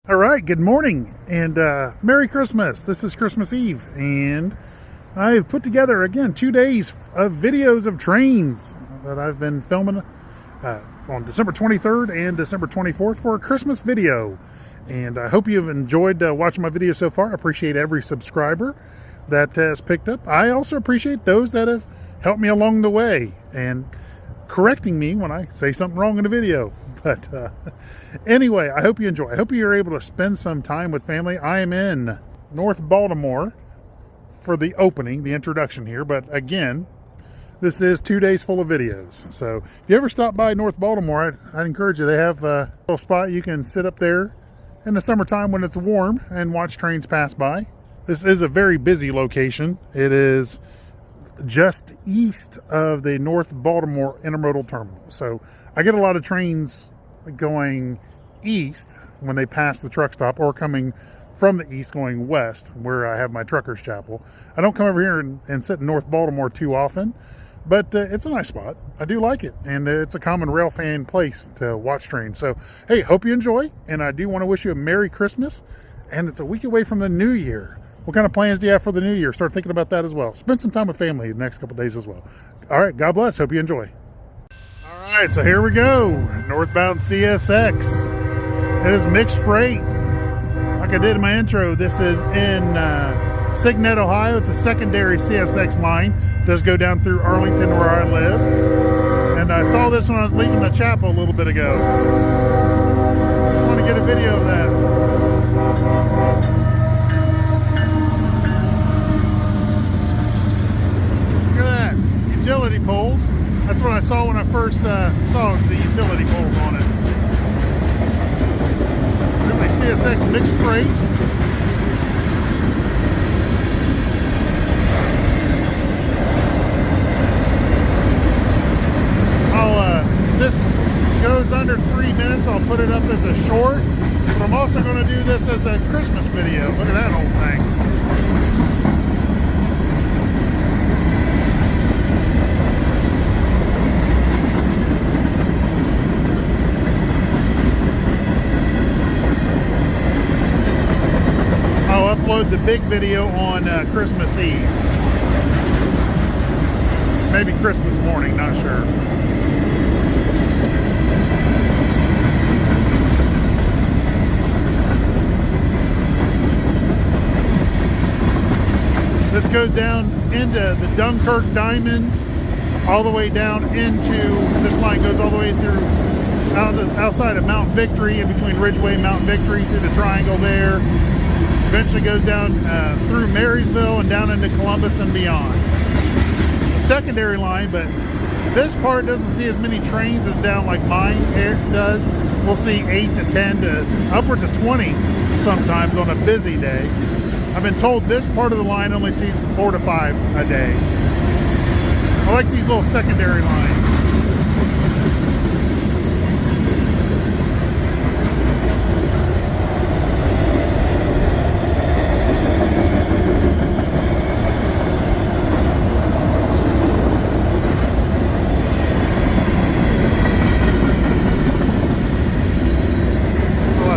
All right, good morning and Merry Christmas. This is Christmas Eve, and I've put together again 2 days of videos of trains that I've been filming on December 23rd and December 24th for a Christmas video. And I hope you've enjoyed watching my video so far. I appreciate every subscriber that has picked up. I also appreciate those that have helped me along the way and correcting me when I say something wrong in a video. But anyway, I hope you enjoy. I hope you're able to spend some time with family. I am in North Baltimore for the opening, the introduction here. But again, this is 2 days full of videos. So if you ever stop by North Baltimore, I'd encourage you. They have a little spot you can sit up there in the summertime when it's warm and watch trains pass by. This is a very busy location. It is just east of the North Baltimore Intermodal Terminal. So I get a lot of trains going east when they pass the truck stop, or coming from the east going west where I have my trucker's chapel. I don't come over here and sit in North Baltimore too often, but it's a nice spot. I do like it, and it's a common rail fan place to watch trains. So hey, hope you enjoy, and I do want to wish you a Merry Christmas, and it's a week away from the new year. What kind of plans do you have for the new year? Start thinking about that as well. Spend some time with family the next couple days as well. All right, God bless. Hope you enjoy. All right, so here we go. Northbound CSX. It is mixed freight. Like I did in my intro, this is in Signet, Ohio. It's a secondary CSX line. It does go down through Arlington where I live. And I saw this when I was leaving the chapel a little bit ago. Just want to get a video of that. Utility poles. That's what I saw when I first saw the utility poles on it. Really CSX mixed freight. This goes under 3 minutes. I'll put it up as a short, but I'm also going to do this as a Christmas video. Look at that whole thing. Upload the big video on Christmas Eve. Maybe Christmas morning, not sure. This goes down into the Dunkirk Diamonds, all the way down into, this line goes all the way through outside of Mount Victory, in between Ridgeway and Mount Victory, through the triangle there. Eventually goes down through Marysville and down into Columbus and beyond. A secondary line, but this part doesn't see as many trains as down like mine does. We'll see 8 to 10 to upwards of 20 sometimes on a busy day. I've been told this part of the line only sees 4 to 5 a day. I like these little secondary lines.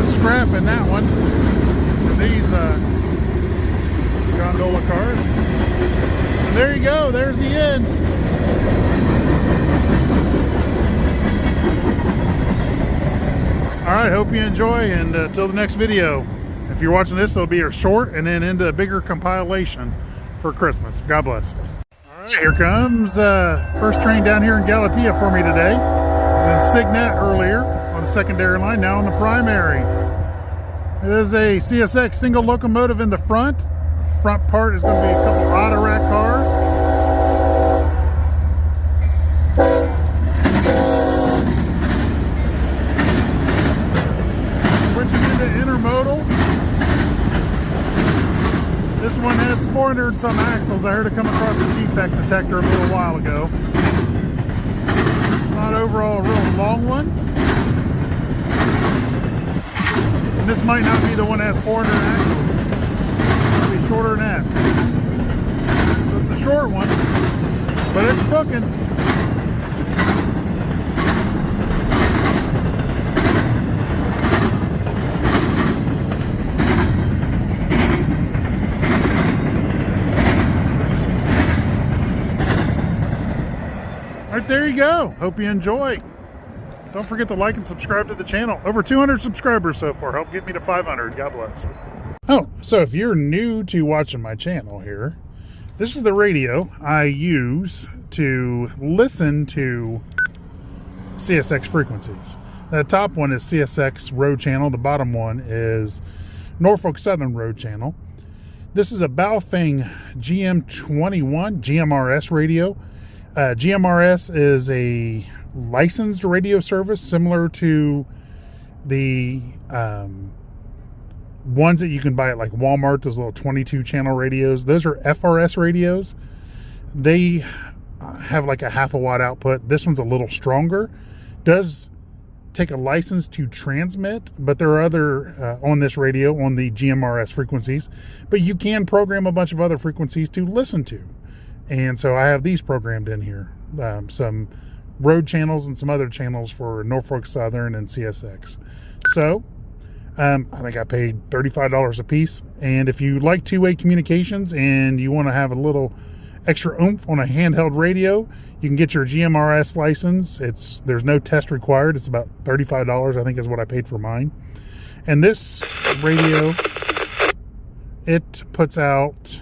Scrap in that one. And these gondola cars. And there you go. There's the end. All right. Hope you enjoy. And till the next video. If you're watching this, it'll be a short and then into a bigger compilation for Christmas. God bless. All right. Here comes first train down here in Galatia for me today. It was in Signet earlier on the secondary line. Now on the primary. It is a CSX single locomotive in the front. The front part is going to be a couple auto-rack cars. Switching into intermodal. This one has 400 and some axles. I heard it come across a defect detector a little while ago. Not overall a real long one. And this might not be the one that has 400 axles. It'll be shorter than that. So it's a short one, but it's cooking. you go. Hope you enjoy. Don't forget to like and subscribe to the channel. Over 200 subscribers so far. Help get me to 500. God bless. Oh, so if you're new to watching my channel here, this is the radio I use to listen to CSX frequencies. The top one is CSX road channel. The bottom one is Norfolk Southern road channel. This is a Baofeng GM21 GMRS radio. GMRS is a licensed radio service similar to the ones that you can buy at like Walmart, those little 22 channel radios. Those are FRS radios. They have like a half a watt output. This one's a little stronger. Does take a license to transmit, but there are other on this radio on the GMRS frequencies, but you can program a bunch of other frequencies to listen to. And so I have these programmed in here, some road channels and some other channels for Norfolk Southern and CSX. So I think I paid $35 a piece. And if you like two-way communications and you want to have a little extra oomph on a handheld radio, you can get your GMRS license. There's no test required. It's about $35, I think, is what I paid for mine. And this radio, it puts out,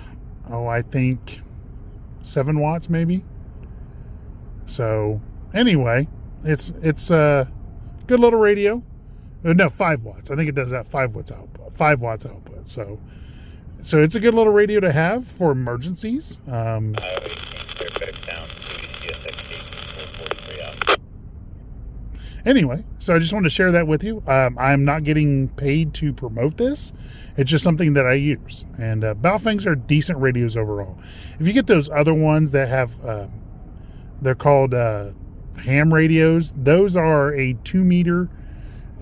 I think 7 watts maybe. So anyway, it's a good little radio. No, 5 watts. I think it does that 5 watts output. 5 watts output. So it's a good little radio to have for emergencies. Anyway, so I just wanted to share that with you. I'm not getting paid to promote this. It's just something that I use. And Baofengs are decent radios overall. If you get those other ones that have, they're called ham radios. Those are a 2 meter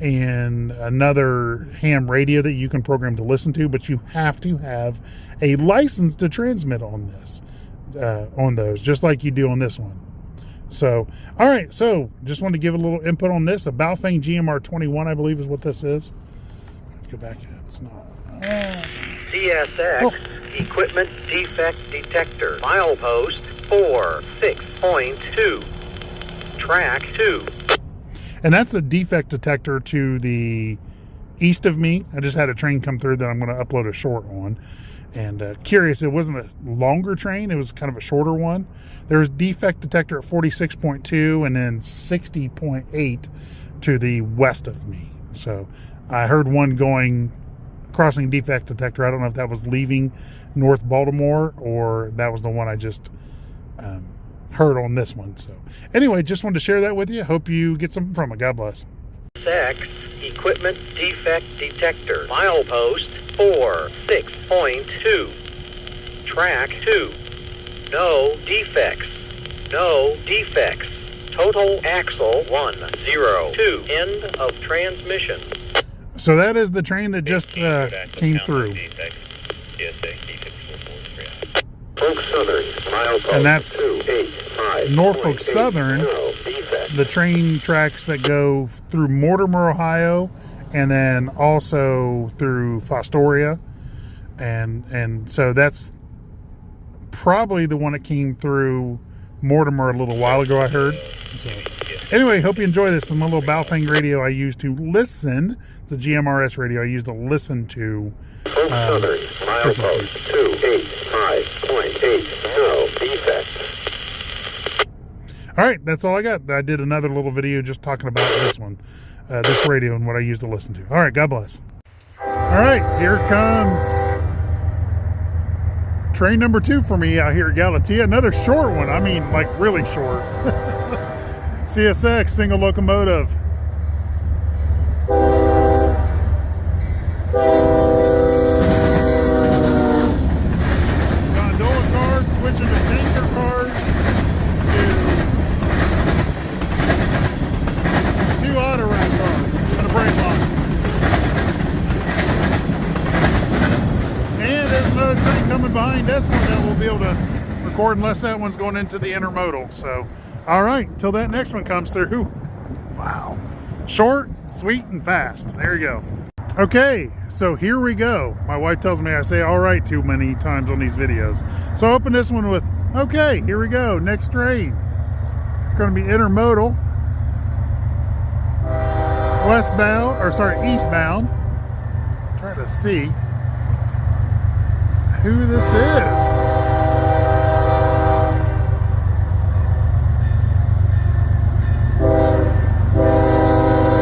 and another ham radio that you can program to listen to, but you have to have a license to transmit on this, on those, just like you do on this one. So, all right, so just wanted to give a little input on this. A Baofeng GMR21, I believe, is what this is. Let's go back. It's not. CSX Equipment Defect Detector. Milepost 46.2. Track 2. And that's a defect detector to the east of me. I just had a train come through that I'm going to upload a short on. And curious, it wasn't a longer train. It was kind of a shorter one. There's defect detector at 46.2 and then 60.8 to the west of me. So I heard one crossing defect detector. I don't know if that was leaving North Baltimore or that was the one I just heard on this one. So anyway, just wanted to share that with you. Hope you get something from it. God bless. CSX Equipment Defect Detector. Milepost 46.2. Track 2. No defects. No defects. Total axle 102. End of transmission. So that is the train that just came through. And that's Norfolk Southern, the train tracks that go through Mortimer, Ohio, and then also through Fostoria. And so that's probably the one that came through Mortimer a little while ago, I heard. So anyway, hope you enjoy this. Some little Baofeng radio I use to listen. It's a GMRS radio I use to listen to frequencies. 285.8. No defect. All right, that's all I got. I did another little video just talking about this one, this radio and what I use to listen to. All right, God bless. All right, here comes train number 2 for me out here at Galatea. Another short one. I mean, like really short. CSX single locomotive. Gondola cars switching to tanker cars to 2 auto rack cars and a brake line. And there's another train coming behind this one that we'll be able to record unless that one's going into the intermodal. So all right, until that next one comes through. Wow. Short, sweet, and fast. There you go. Okay, so here we go. My wife tells me I say all right too many times on these videos. So I open this one with, okay, here we go. Next train. It's going to be intermodal, westbound, or sorry, eastbound. Trying to see who this is.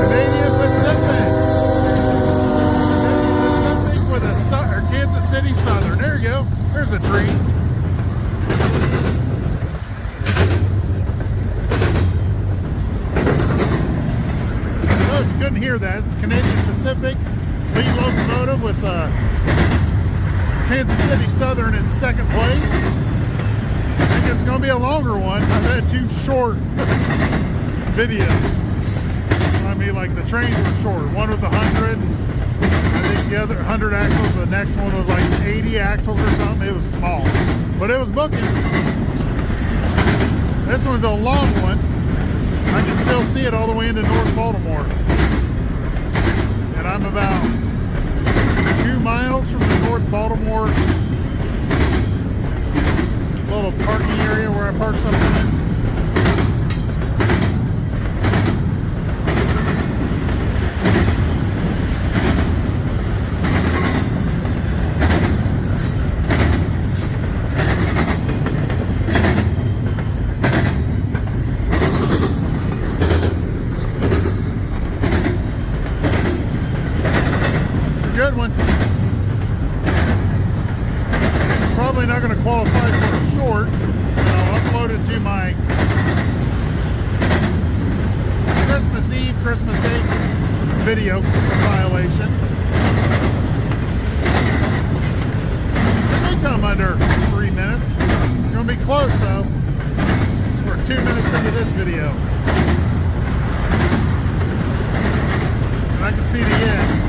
Canadian Pacific. Canadian Pacific with a Kansas City Southern. There you go. There's a tree. Oh, you couldn't hear that. It's Canadian Pacific. Lead locomotive with Kansas City Southern in second place. I think it's going to be a longer one. I've had two short videos. I mean, like the trains were short. One was 100. I think the other 100 axles. The next one was like 80 axles or something. It was small, but it was booking. This one's a long one. I can still see it all the way into North Baltimore. And I'm about 2 miles from the North Baltimore little parking area where I park sometimes. Good one. Probably not going to qualify for a short. I'll upload it to my Christmas Eve, Christmas Day video violation. It may come under 3 minutes. It's going to be close though. We're 2 minutes into this video. And I can see the end.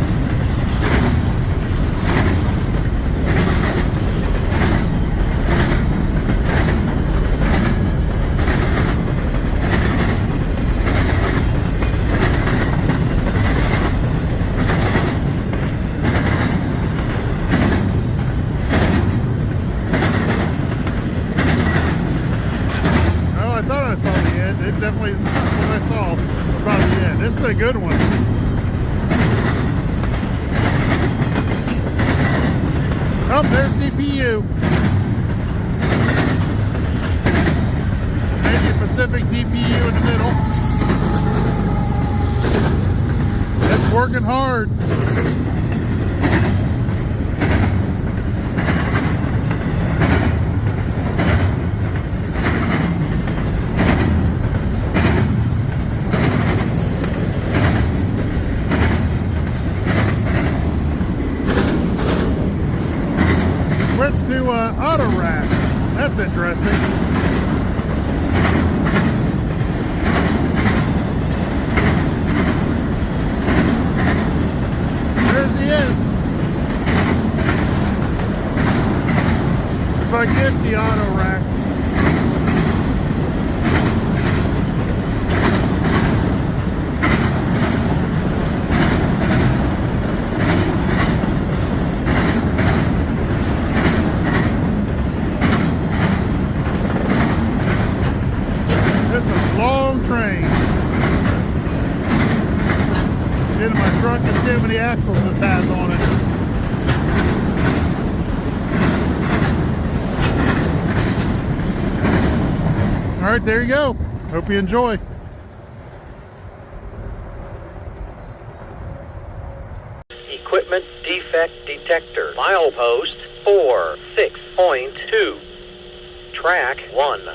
It definitely is what I saw about the end. This is a good one. Oh, there's DPU. Maybe Pacific DPU in the middle. It's working hard. Switch to auto rack. That's interesting. There's the end. Looks like empty auto rack. This is a long train. Get in my truck and see how many axles this has on it. All right, there you go. Hope you enjoy. Equipment defect detector. Milepost 46.2. Track 1.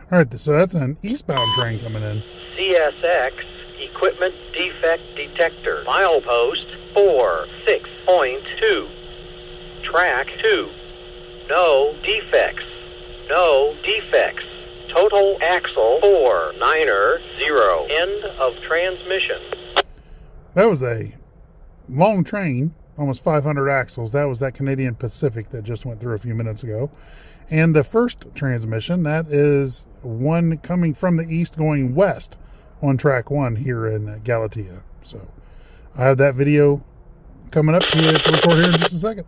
All right, so that's an eastbound train coming in. CSX Equipment Defect Detector. Milepost 46.2. Track 2. No defects. No defects. Total axle 490. End of transmission. That was a long train, almost 500 axles. That was that Canadian Pacific that just went through a few minutes ago. And the first transmission, that is one coming from the east going west on track 1 here in Galatea. So I have that video coming up here to record here in just a second.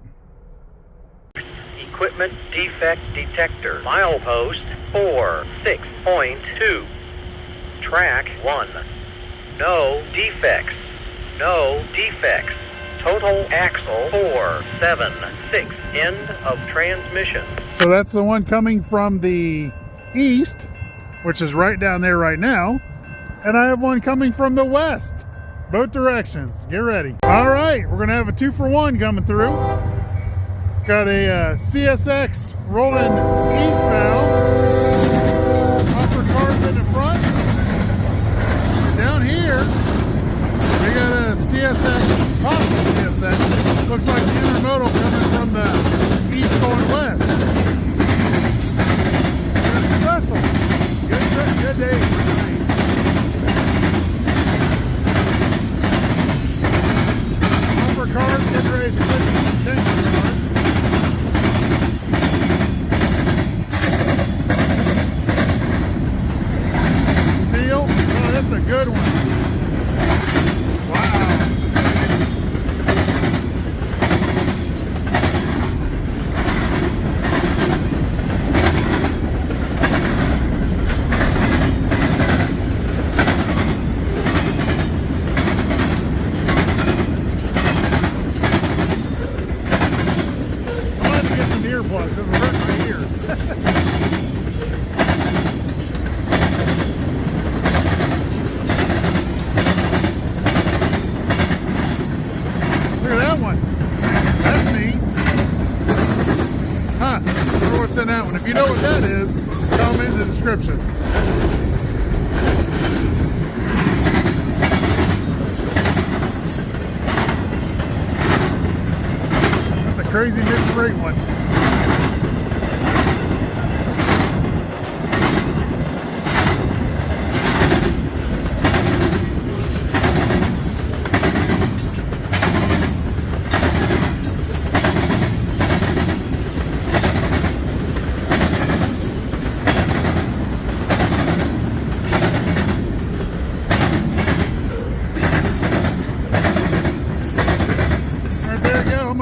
Equipment defect detector. Milepost 46.2. Track 1. No defects. No defects. Total axle 476. End of transmission. So that's the one coming from the east, which is right down there right now. And I have one coming from the west. Both directions. Get ready. All right, we're going to have a 2-for-1 coming through. Got a CSX rolling eastbound. Upper cars in the front. Down here, we got a CSX, possible CSX. Looks like the intermodal coming from the east going west. Russell, good day. Upper cars getting ready to switch to tension cars. Steel, oh, that's a good one. Wow. I'm going to get some earplugs. This will hurt my ears. Look at that one. That's neat. Huh. I wonder what's in that one. If you know what that is, comment in the description. That's a crazy mixed freight one.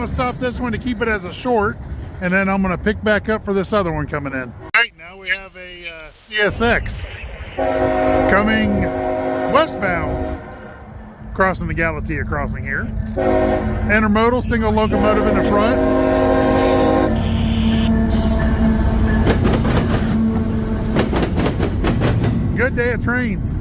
Stop this one to keep it as a short, and then I'm going to pick back up for this other one coming in. All right, now we have a CSX coming westbound, crossing the Galatea crossing here. Intermodal, single locomotive in the front. Good day of trains.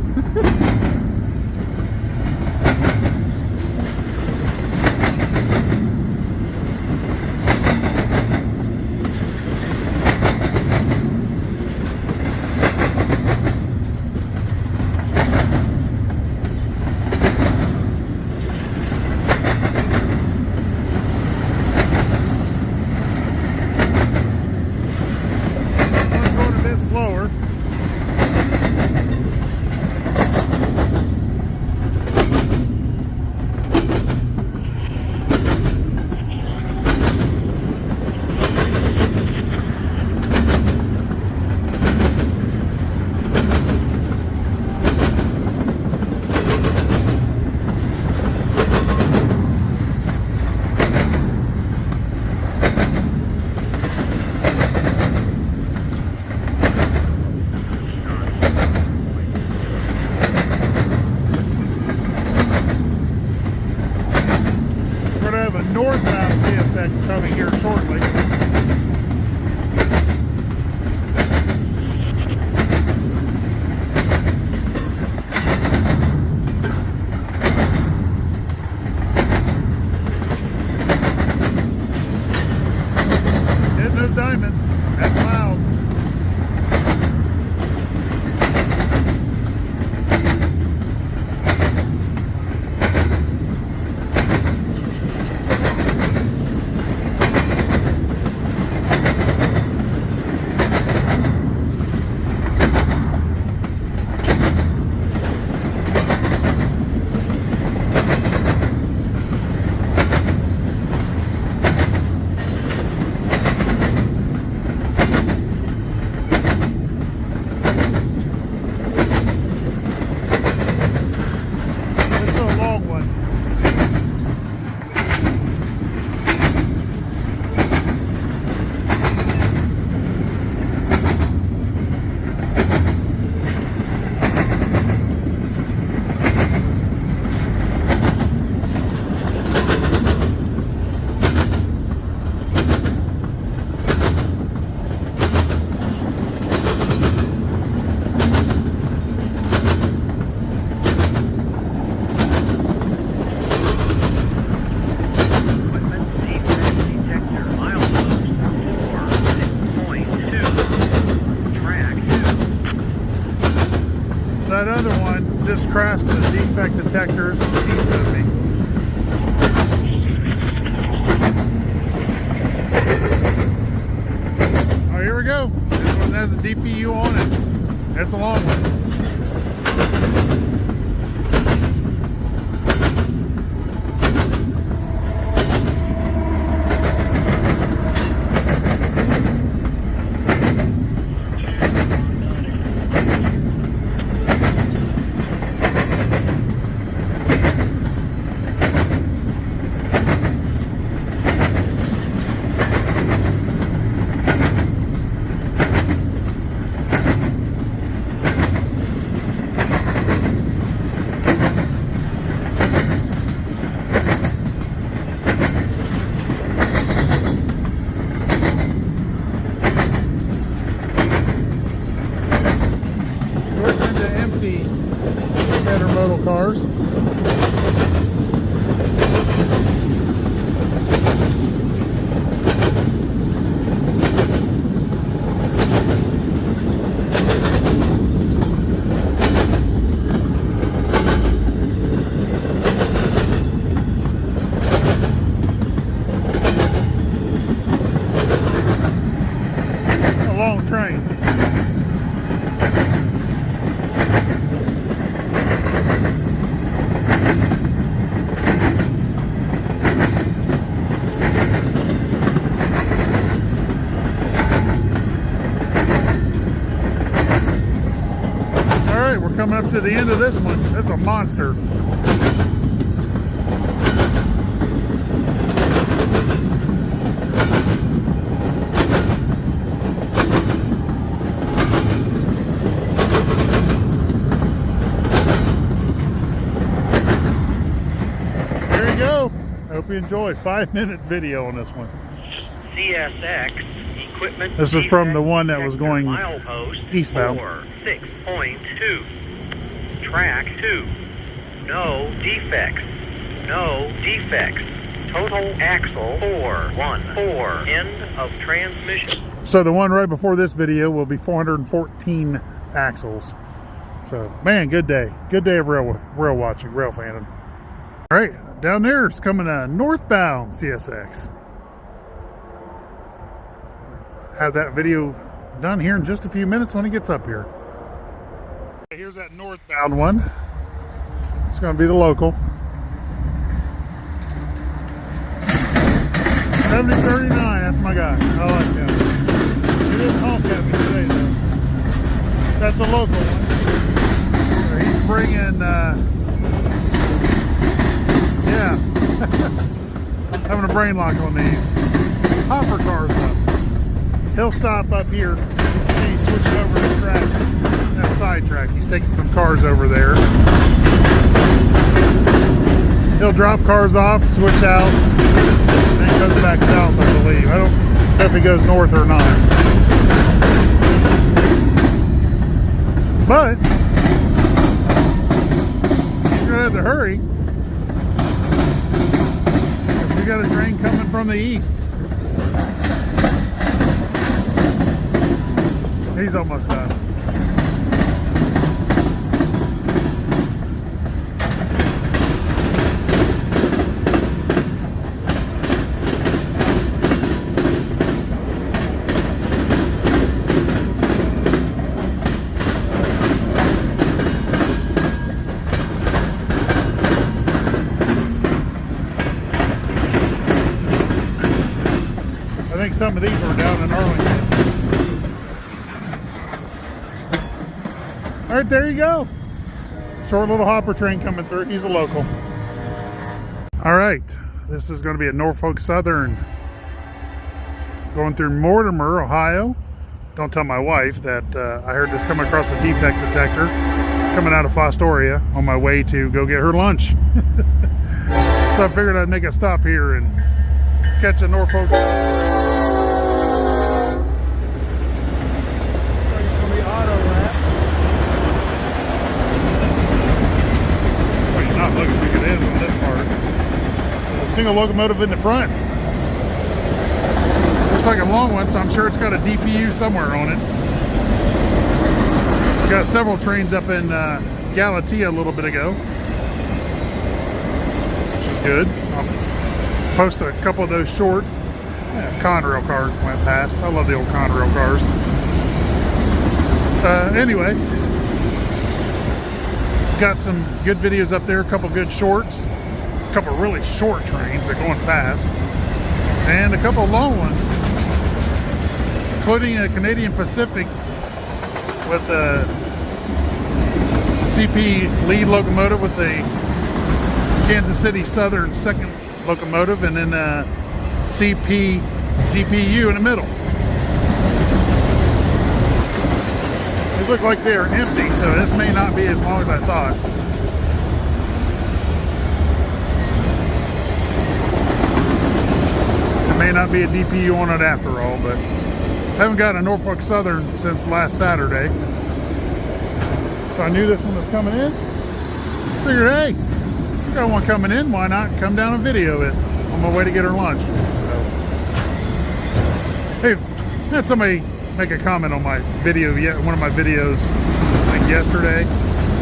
Slower. Northbound CSX coming here shortly. Hitting those diamonds. That's loud. past the defect detectors east of me. Oh, here we go. This one has a DPU on it. That's a long one. Intermodal cars. A long train. We're coming up to the end of this one. That's a monster. There you go. I hope you enjoy. 5-minute video on this one. CSX equipment. This is from the one that was going milepost eastbound. 6.2. Track 2. No defects. No defects. Total axle 414. End of transmission. So the one right before this video will be 414 axles. So man, good day. Good day of rail watching, rail fanning. All right, down there is coming a northbound CSX. Have that video done here in just a few minutes when it gets up here. Here's that northbound one. It's going to be the local. 7039, that's my guy. I like him. He didn't honk at me today though. That's a local one. So he's bringing, yeah. Having a brain lock on these. Hopper cars up. He'll stop up here and he switches over to the track. That side track. He's taking some cars over there. He'll drop cars off, switch out, and then goes back south, I believe. I don't know if he goes north or not. But you're gonna have to hurry. We got a train coming from the east. He's almost done. I think some of these were down in Arlington. All right, there you go. Short little hopper train coming through. He's a local. All right, this is going to be a Norfolk Southern going through Mortimer, Ohio. Don't tell my wife that I heard this come across a defect detector coming out of Fostoria on my way to go get her lunch. So I figured I'd make a stop here and catch a Norfolk. Looks like it is on this part. Single locomotive in the front. Looks like a long one, so I'm sure it's got a DPU somewhere on it. We've got several trains up in Galatea a little bit ago, which is good. I'll post a couple of those shorts. Yeah, Conrail cars went past. I love the old Conrail cars. Anyway, got some good videos up there, a couple good shorts, a couple really short trains, they're going fast, and a couple long ones, including a Canadian Pacific with a CP lead locomotive with a Kansas City Southern second locomotive, and then a CP GPU in the middle. These look like they are empty, so this may not be as long as I thought. It may not be a DPU on it after all, but I haven't got a Norfolk Southern since last Saturday. So I knew this one was coming in. Figured, hey, got one coming in, why not come down and video it on my way to get her lunch. So, hey, I had somebody make a comment on my video, one of my videos, I think yesterday.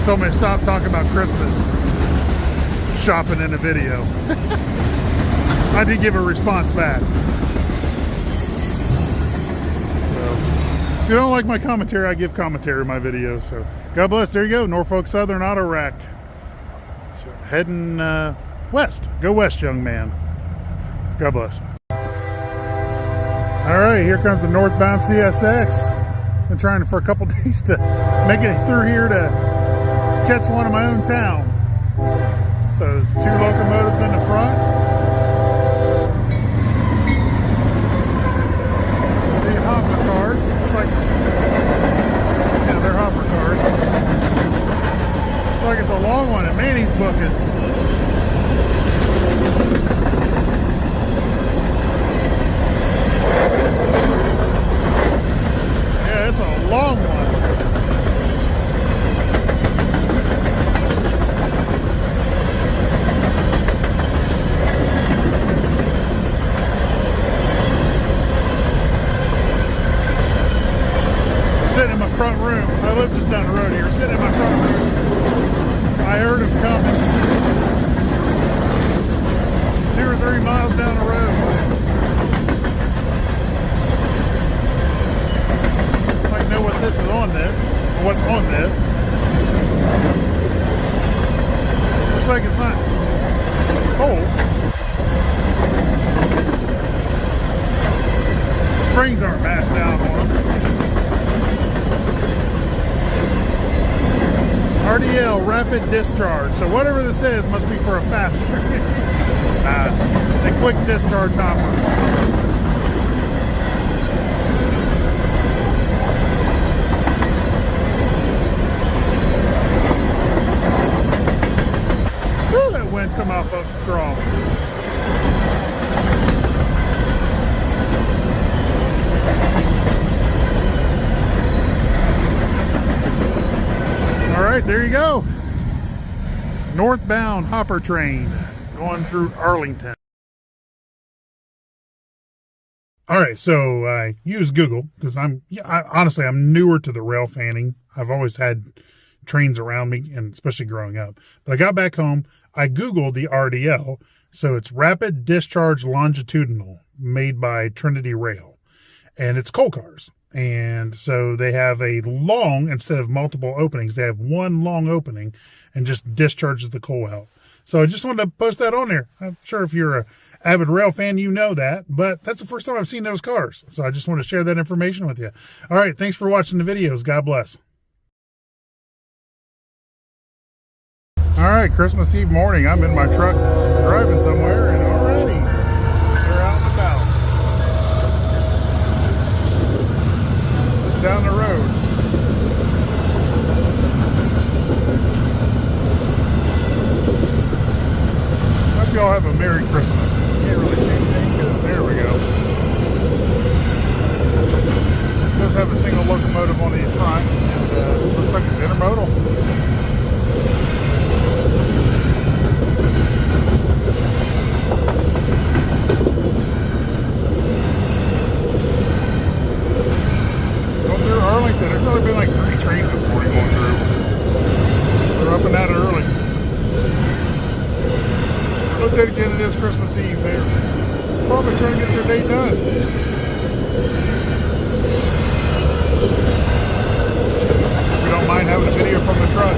Told me to stop talking about Christmas shopping in a video. I did give a response back. So, if you don't like my commentary, I give commentary in my videos. So, God bless. There you go, Norfolk Southern Auto Rack. So, heading west. Go west, young man. God bless. All right, here comes the northbound CSX. Been trying for a couple days to make it through here to catch one in my own town. So 2 locomotives in the front. The hopper cars. Looks like, yeah, they're hopper cars. Looks like it's a long one and Manny's booking. It's a long one. Sitting in my front room. I live just down the road here. Sitting in my front room. I heard him coming. 2 or 3 miles down the road. Know what this is on this, or what's on this. Looks like it's not cold. The springs aren't mashed down on them. RDL, rapid discharge. So whatever this is must be for a fast train. A quick discharge hopper. Come off up strong. All right, there you go. Northbound hopper train going through Arlington. All right, so I use Google because honestly, I'm newer to the rail fanning. I've always had trains around me, and especially growing up. But I got back home, I Googled the RDL. So it's Rapid Discharge Longitudinal, made by Trinity Rail. And it's coal cars. And so they have a long, instead of multiple openings, they have one long opening and just discharges the coal out. So I just wanted to post that on there. I'm sure if you're an avid rail fan, you know that. But that's the first time I've seen those cars. So I just want to share that information with you. All right, thanks for watching the videos. God bless. All right, Christmas Eve morning, I'm in my truck driving somewhere, and already they're out and about. Just down the road. Hope y'all have a Merry Christmas. Can't really see anything because there we go. It does have a single locomotive on the front, and looks like it's intermodal. Arlington, there's only been like 3 trains this morning going through. They're then again, it is Christmas Eve. They're probably trying to get their day done. We don't mind having a video from the truck.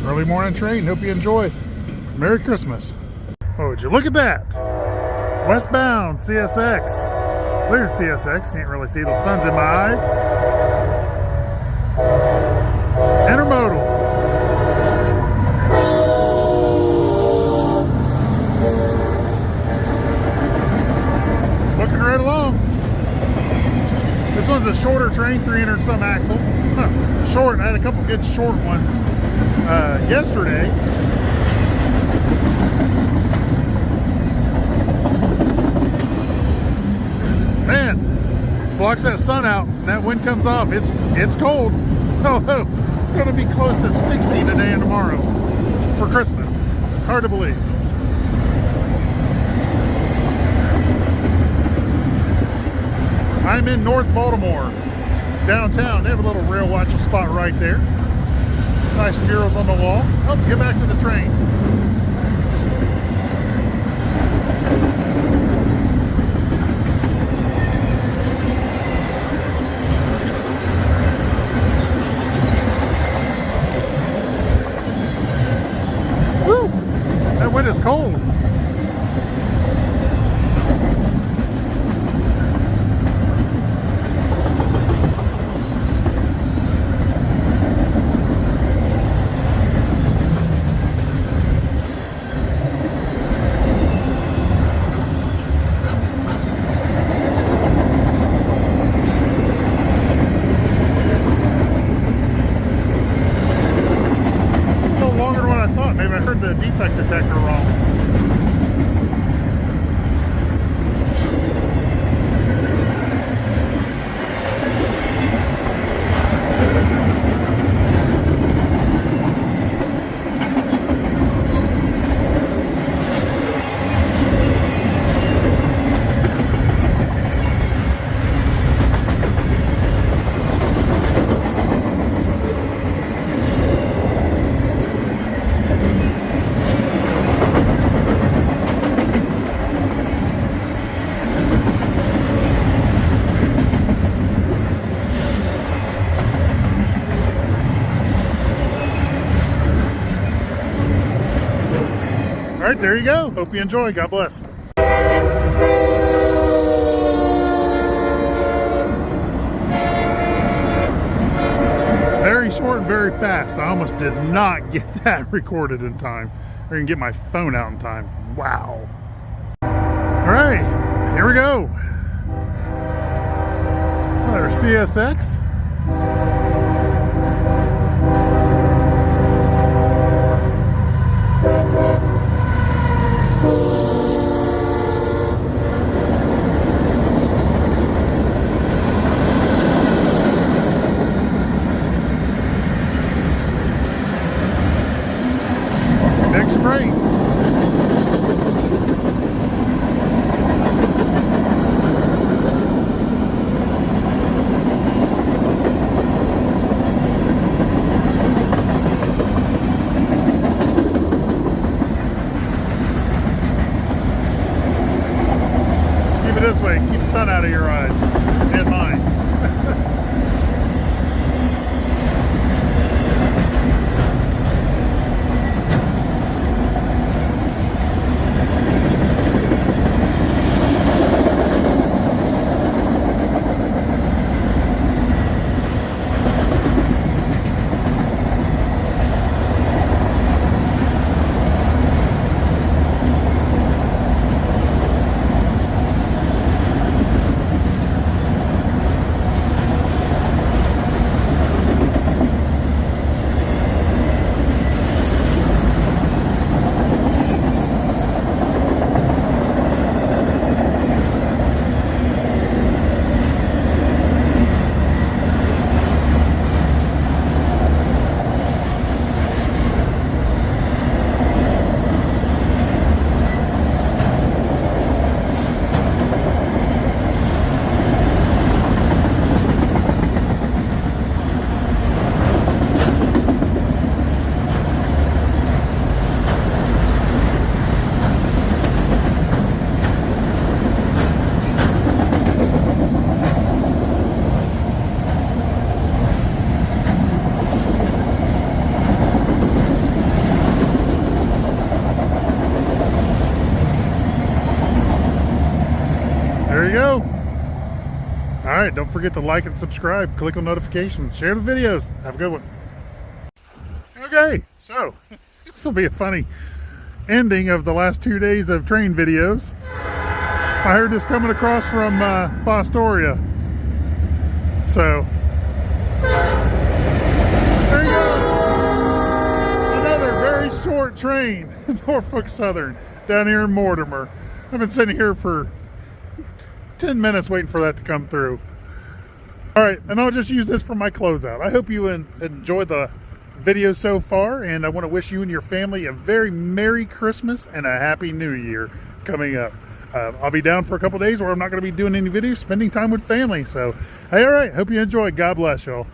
Early morning train. Hope you enjoy. Merry Christmas. Oh, would you look at that? Westbound CSX. There's CSX. Can't really see. The sun's in my eyes. Intermodal. Looking right along. This one's a shorter train, 300 some axles. Short. I had a couple good short ones yesterday. Man, blocks that sun out. And that wind comes off. It's cold. Oh, it's going to be close to 60 today and tomorrow for Christmas. It's hard to believe. I'm in North Baltimore, downtown. They have a little rail watching spot right there. Nice murals on the wall. Oh, get back to the train. Woo! That wind is cold. Maybe I heard the defect detector wrong. All right, there you go. Hope you enjoy. God bless. Very short and very fast. I almost did not get that recorded in time. Or even get my phone out in time. Wow. All right, here we go. There's CSX. Next freight. keep the sun out of your eyes and mine. There you go. All right, don't forget to like and subscribe, click on notifications, share the videos. Have a good one. Okay, so this will be a funny ending of the last 2 days of train videos. I heard this coming across from Fostoria. So, there you go. Another very short train, Norfolk Southern, down here in Mortimer. I've been sitting here for 10 minutes waiting for that to come through. All right, and I'll just use this for my closeout. I hope you enjoyed the video so far, and I want to wish you and your family a very Merry Christmas and a Happy New Year coming up. I'll be down for a couple days where I'm not going to be doing any videos, spending time with family. So, hey, all right, hope you enjoyed. God bless y'all.